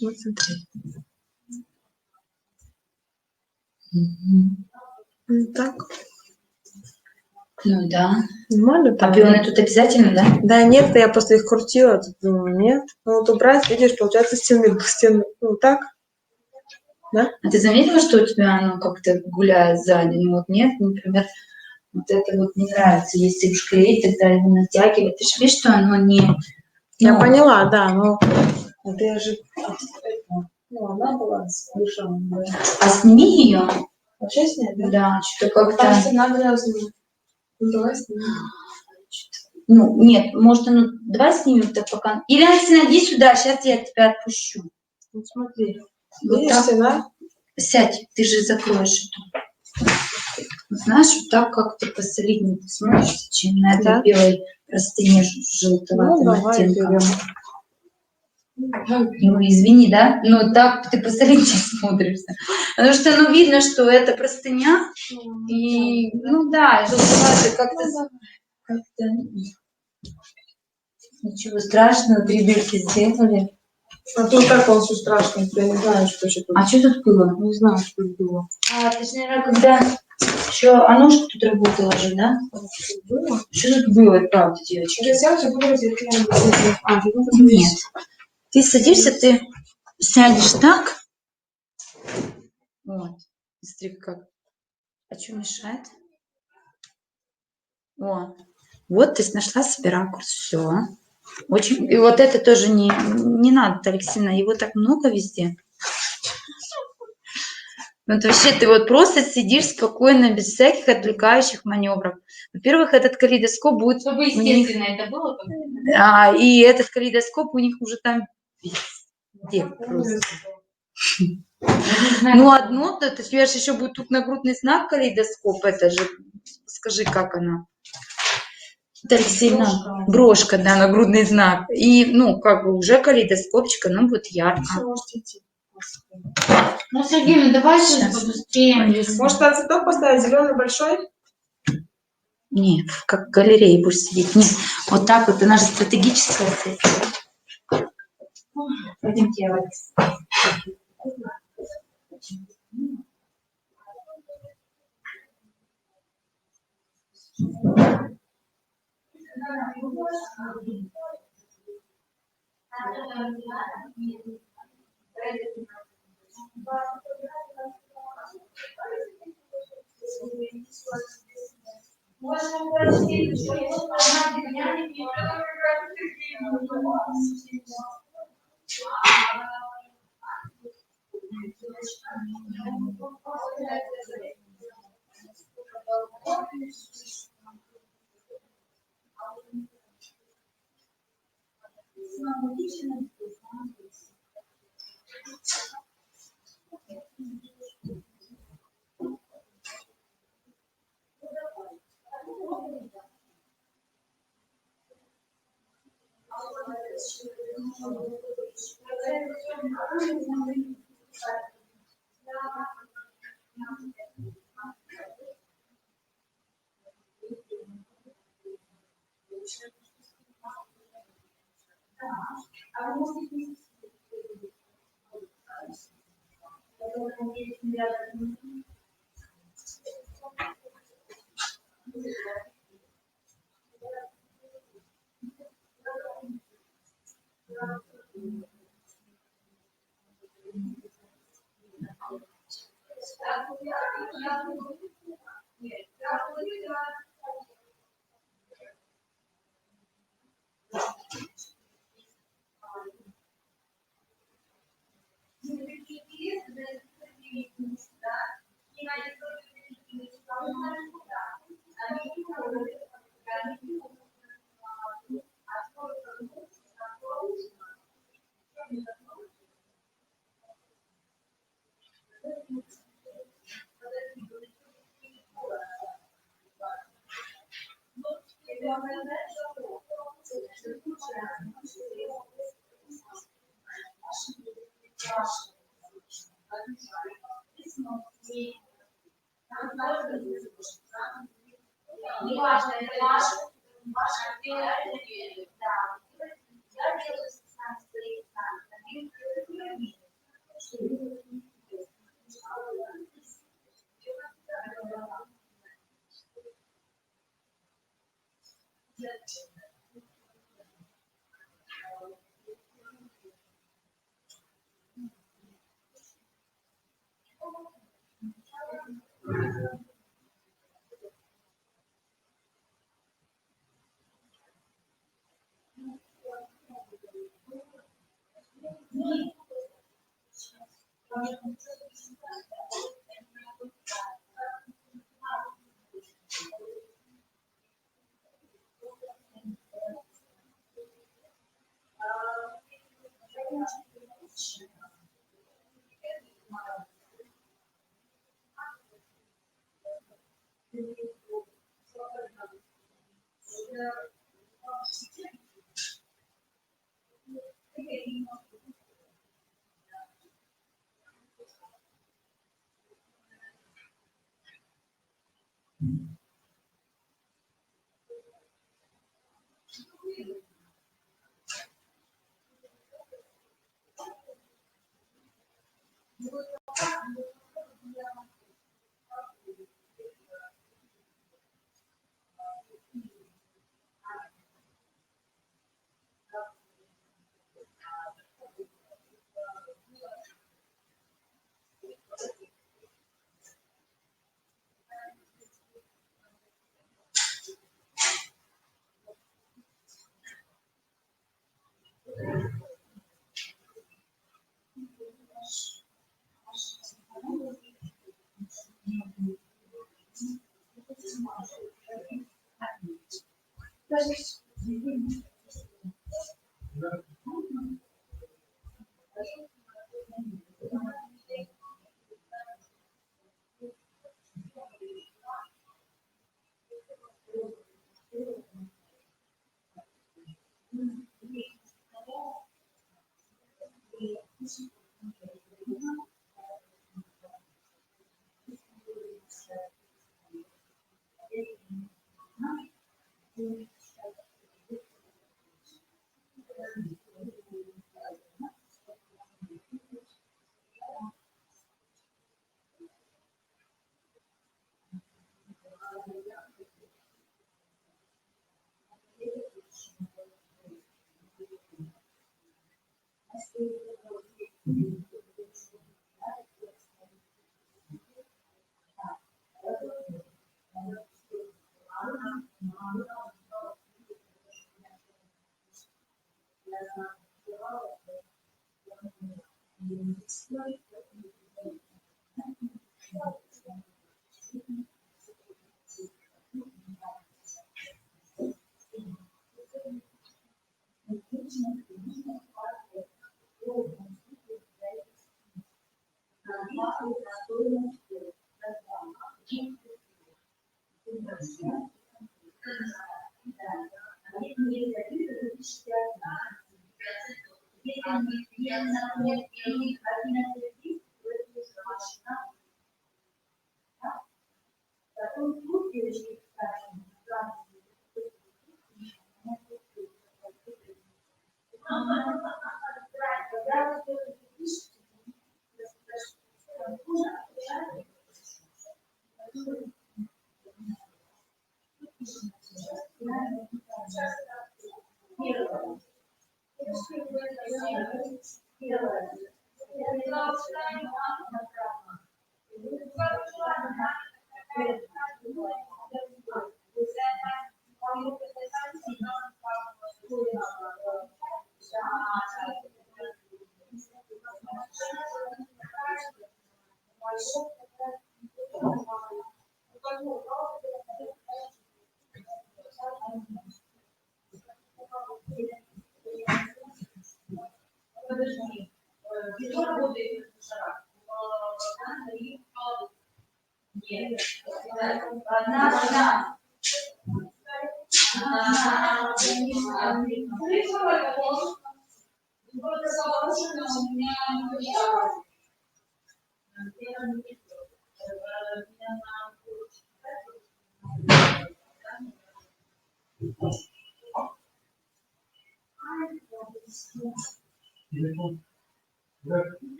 Вот смотри. Так. Ну да. Нормально. А пионы тут обязательно, да? Да нет, я просто их крутила, тут думаю, нет. Ну вот убрать, видишь, получается стены, ну так. Да? А ты заметила, что у тебя оно как-то гуляет сзади? Ну вот нет, например, вот это вот не нравится. Если уж клеить, тогда его натягивать. Ты же видишь, что оно не... Я поняла, да, но это я же... Ну, она была смешана. А сними ее. Вообще снять, да? Да, что-то как-то... Кажется, надо разные. Ну, давай снимем. Ну, нет, может, давай снимем так пока. Или, Алексей, иди сюда, сейчас я тебя отпущу. Вот смотри. Вот Видишь, так. стена? Сядь, ты же закроешь эту. Знаешь, вот так как-то посолиднее ты смотришься, чем на этой Да? белой простыне желтоватым Ну, давай оттенком. берем. Ну, извини, да? Но так ты посолиднее смотришься. Потому что, ну, видно, что это простыня. И, ну да, желтоватый как-то... Ничего страшного, 3 дырки сделали. А тут так он все страшно, я не знаю, что еще тут. А что тут было? Не знаю, что тут было. А, ты же, наверное, когда еще Анушка тут работала же, да? Было? Что тут было, правда, девочки? Нет. Ты садишься, ты сядешь так. Вот. Смотри, как. А что мешает? О. Вот ты нашла себе ракурс. Все. Очень. И вот это тоже не надо, Алексеевна. Его так много везде. Вот вообще ты вот просто сидишь спокойно, без всяких отвлекающих маневров. Во-первых, этот калейдоскоп будет... Чтобы естественно это было. И этот калейдоскоп у них уже там везде просто. Ну, одно, то есть у тебя же еще будет тут нагрудный знак калейдоскоп, это же, скажи, как она? Это Алексеевна, брошка, да, нагрудный знак. И, ну, как бы уже калейдоскопчик, оно будет ярко. Ну, Сергей, давай сейчас побыстрее. Может, а цветок поставить зеленый большой? Не, как в галерее будешь сидеть. Нет, вот так вот, она же стратегическая. Пойдемте, Алекс. Неважно, это ваше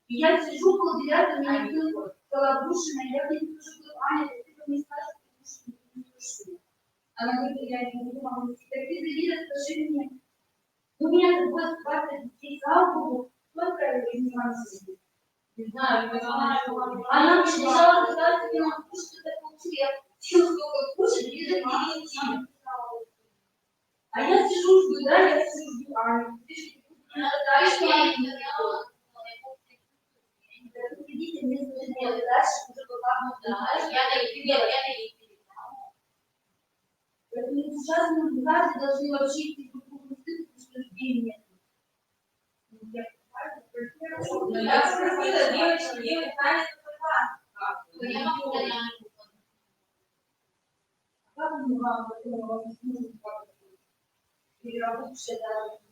И я сижу пол девятого, меня никто сказала душина, я мне скажу, Аня, ты мне скажешь, что ты душина. Она говорит, я не буду, мама, так ты зайди, расскажи мне. У меня вот 20 детей, слава Богу, сколько я не знаю, не знаю, она мне сказала, что ты нам что-то получили, я сил сколько кушать, ближе к 9. А я сижу, жду, да, я сижу, жду, Аню. Дальше я не знала. Видите, мне нужно делать дальше, уже была да, я на их сейчас мы каждый должны вообще идти друг другу в стыд, потому что людей нет. Я спросила, девочки, Таня сказала. Я могу Таня. Как мы вам нужно переработать все даже.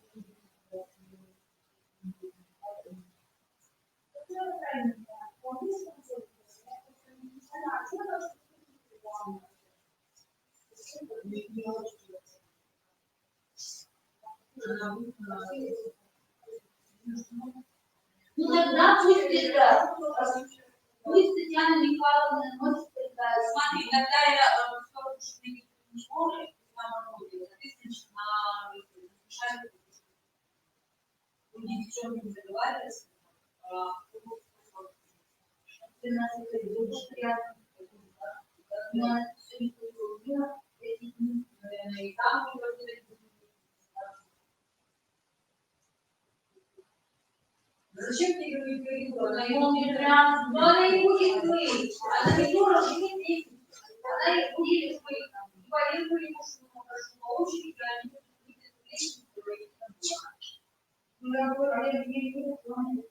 Ну тогда пусть передаст. Пусть Татьяна Михайловна носит передаст. Смотри, когда я скажу, что ты не школы, на шайбу. Люди девчонки договаривались. 13 лет. Было приятно. Но все не было. Эти дни, наверное, и там не работает. Зачем ты говоришь коридор? Она его не прям, но она не будет мыть. Она не может мыть. Она не будет мыть. И поэтому ему что хорошо научить, и они будут мыть вещи, которые ну, я говорю, я не буду,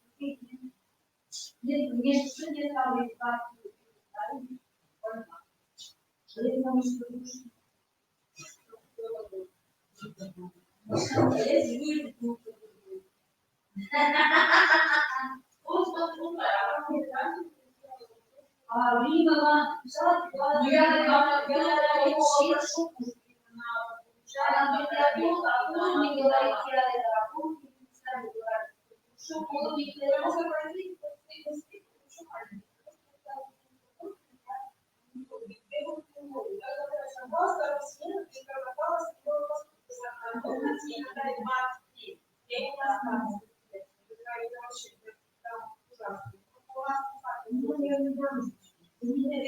нет, мне же все не стало искать. Я думаю, что лучше.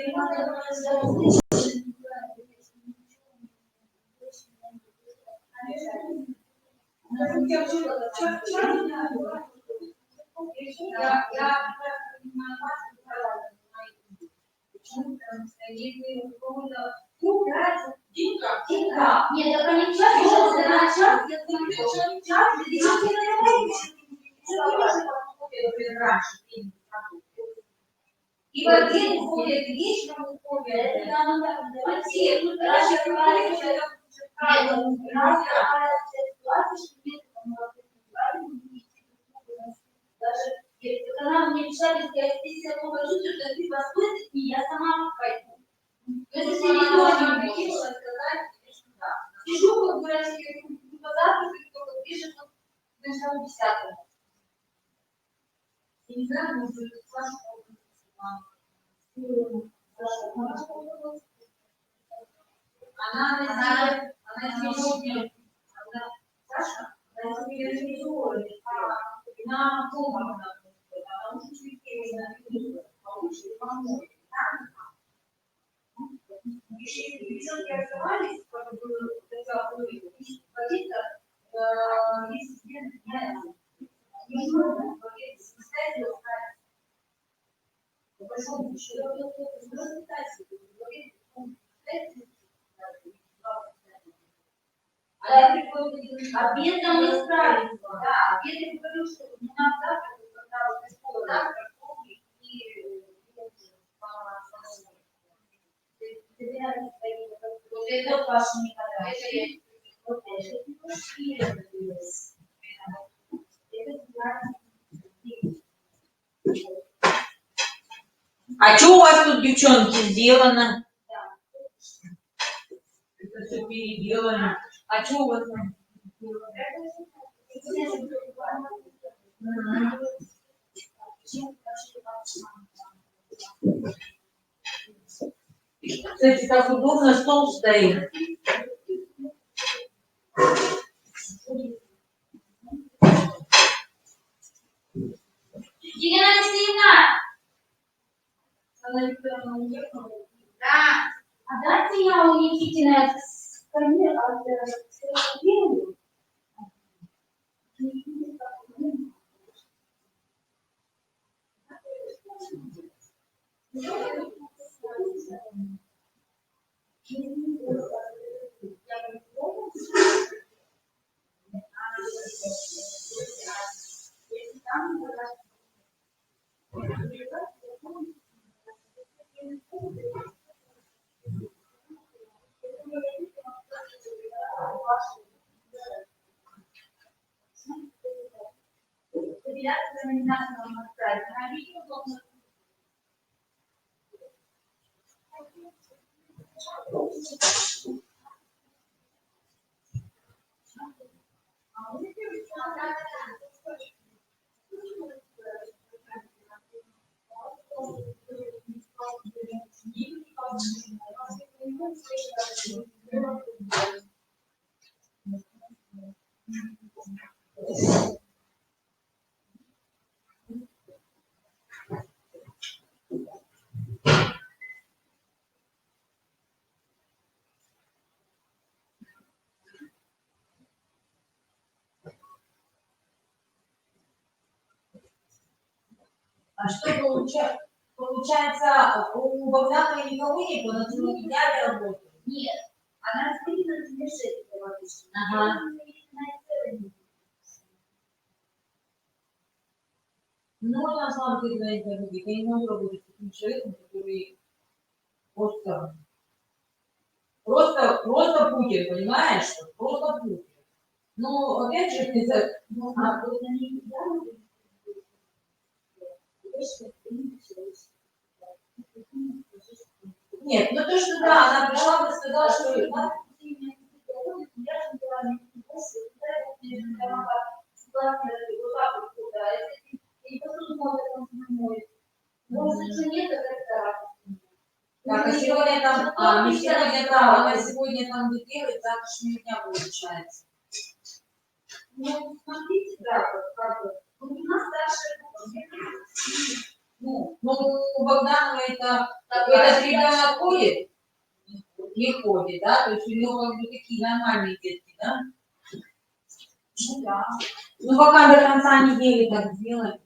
Рима написала, нет, это не час, и в один уходит вечером уходит. Это нам так давайте. Тут даже говорит, что даже если она мне писали, что я здесь покажу, что ты воспитываешь, и я сама пойду. Если никто не хочет сказать, сижу, как бы, позавтракать, только ближе к началу 10-го. Я не знаю, может быть, она сегодня, Саша, она организовывает, на полном, потому что цветы получше поможет. Девчонки оставались, как бы, хотела говорить, водиться, если не нужно, самостоятельно ставить. Большому еще обедом не справится. Да, обед я говорю, что не надо завтракать, когда вот из пола завтрак, кофе и вот это Паша Николаевич. Вот А что у вас тут, девчонки, сделано? Это все переделано. А что у вас там? Кстати, как удобно стол стоит. Елена Алексеевна! Она Викторовна уехала? Да. А дайте я у Никитина сканер от первого. А что получается? Получается, у Богдана никого нет, он на целом дня работает? Нет. Она стоит на завершении обычно. Ага. Ну, вот на самом деле, на интернете, я не могу работать с таким человеком, который просто Путин, понимаешь? Просто Путин. Ну, опять же, ты ну, а вот на ней нет, ну то, что да, она пришла и сказала, что так, а сегодня там, не сегодня там, она сегодня там делает, завтрашнего дня получается. Ну, смотрите, да, как бы, у нас старшая, ну, у Богданова этот ребенок ходит? Не ходит, да? То есть у него как бы такие нормальные детки, да? Ну да. Ну пока до конца недели так сделать.